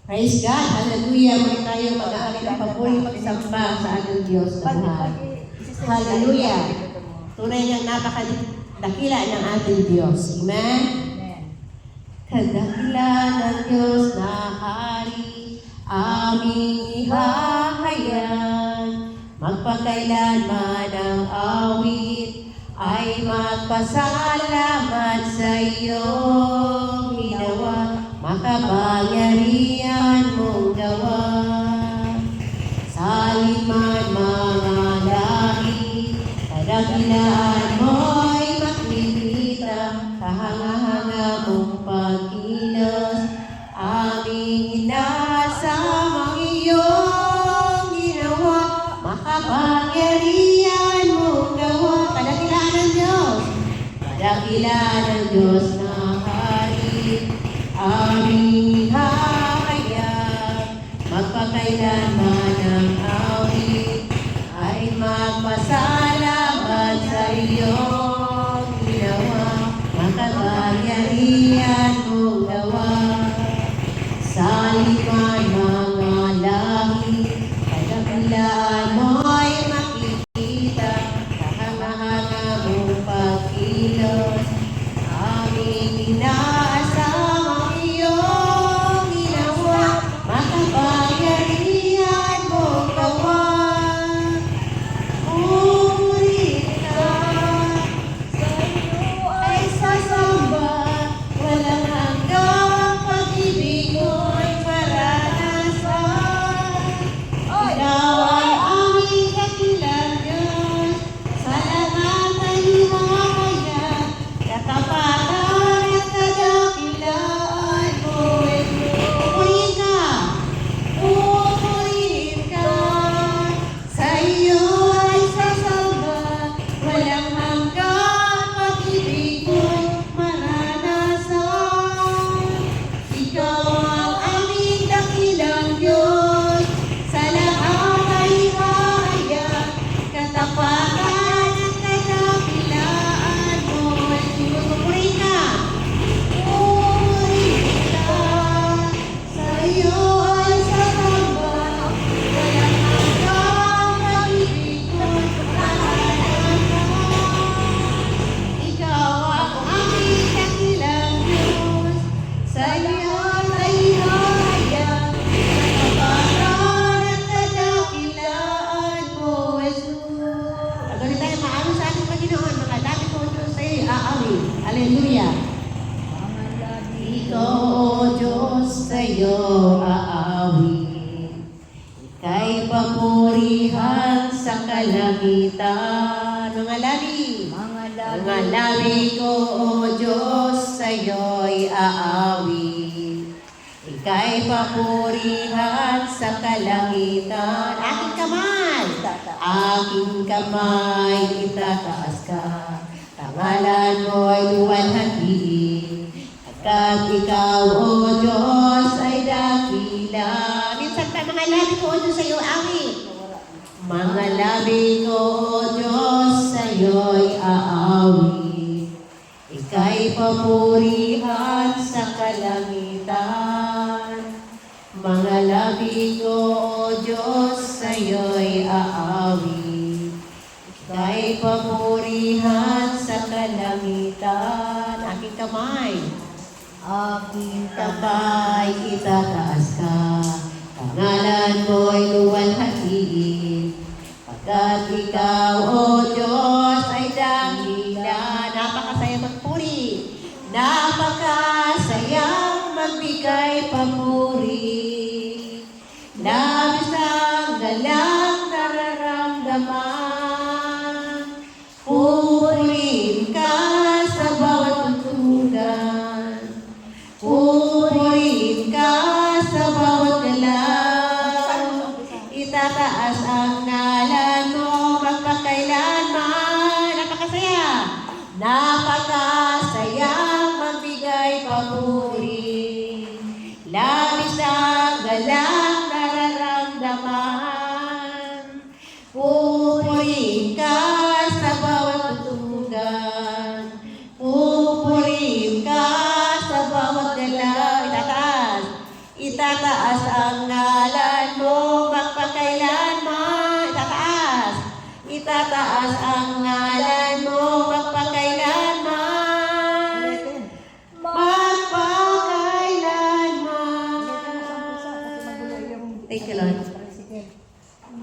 Praise God! Hallelujah! Muli tayo mag-aaral ng papuri pagsamba sa ating Diyos na buhay. Hallelujah! Tunay niyang napakadakila ng ating Diyos. Amen? Kadakila ng Diyos na hari, aming ihahayag. Magpakailanman ang awit ay magpasalamat sa iyong ginawa. Makapangyarihan mong gawa. Sa liman mga lahi, kadakilaan mo'y makikita. Kahanga-hanga mong pagkilos, aming inasamang iyong ginawa. Makapangyarihan mong gawa. Kadakilaan ng Diyos, kadakilaan ng Diyos na hari, aming hahayag. Magpakailanman ang awit ay magpasalamat sa iyong ginawa. Makapangyarihan mong gawa. Sa liman mga lahi, kadakilaan mo'y makikita. Kahanga-hanga mong pagkilos, aming inaasam iyong ginawa. Makapangyarihan mong gawa. Puri ka, sa iyo ay sasamba. Walang hanggang pag-ibig mo'y maranasan. Ikaw ay aming dakilang Diyos, sa lahat ay hihahayag. Katapatan at kadakilaan mo ay pupurihin ka. Pupurihin ka. Sa iyo ay sasamba. Walang hanggang pag-ibig mo'y maranasan. Ikaw ang aming dakilang Diyos, sa lahat ay hihahayag. Katapatan at kadakilaan mo ay pupurihin ka. Pupurihin ka. Sa iyo ay sasamba. Walang hanggang pag-ibig mo'y maranasan. Ikaw ang aming dakilang Diyos, sa iyo ay hihahayag. Katapatan at kadakilaan mo, Jesus. Pagod tayo maano sa ating Panginoon, mga dami po Diyos sa iyo aawit. Hallelujah! Ikaw, O Diyos, sa iyo aawit. Ika'y papurihan sa kalangitan. Mga labi, mga labi ko, O Diyos, sa iyo'y aawit. Ika'y papurihan sa kalangitan. Aking kamay, itataas ka. Pangalan mo'y luwalhatiin. At ikaw, O Diyos, ay dakila. Minsan tayo, mga labi ko, O Diyos, sa iyo aawit. Mga labi ko, O Diyos, sa iyo'y aawit. Ika'y papurihan sa kalangitan. Mga labi ko, O Diyos, sa iyo'y aawit. Ika'y papurihan sa kalangitan. Aking kamay, itataas ka. Pangalan mo'y luwalhatiin. Pagkat ikaw, O Diyos, ay dakila. Napakasaya magpuri. Napakasayang magbigay papuri. Labis ang galang nararamdaman. Purihin ka sa bawat tutugan. Purihin ka sa bawat galaw. Itataas ang ngalan mo magpakailanman. Napakasaya. Napakasayang magbigay papuri. Labis ang galang nararamdaman. Pupurihin ka sa bawat tutugan. Pupurihin ka sa bawat galaw. Itataas. Itataas ang ngalan mo, magpakailanman. Itataas ang ngalan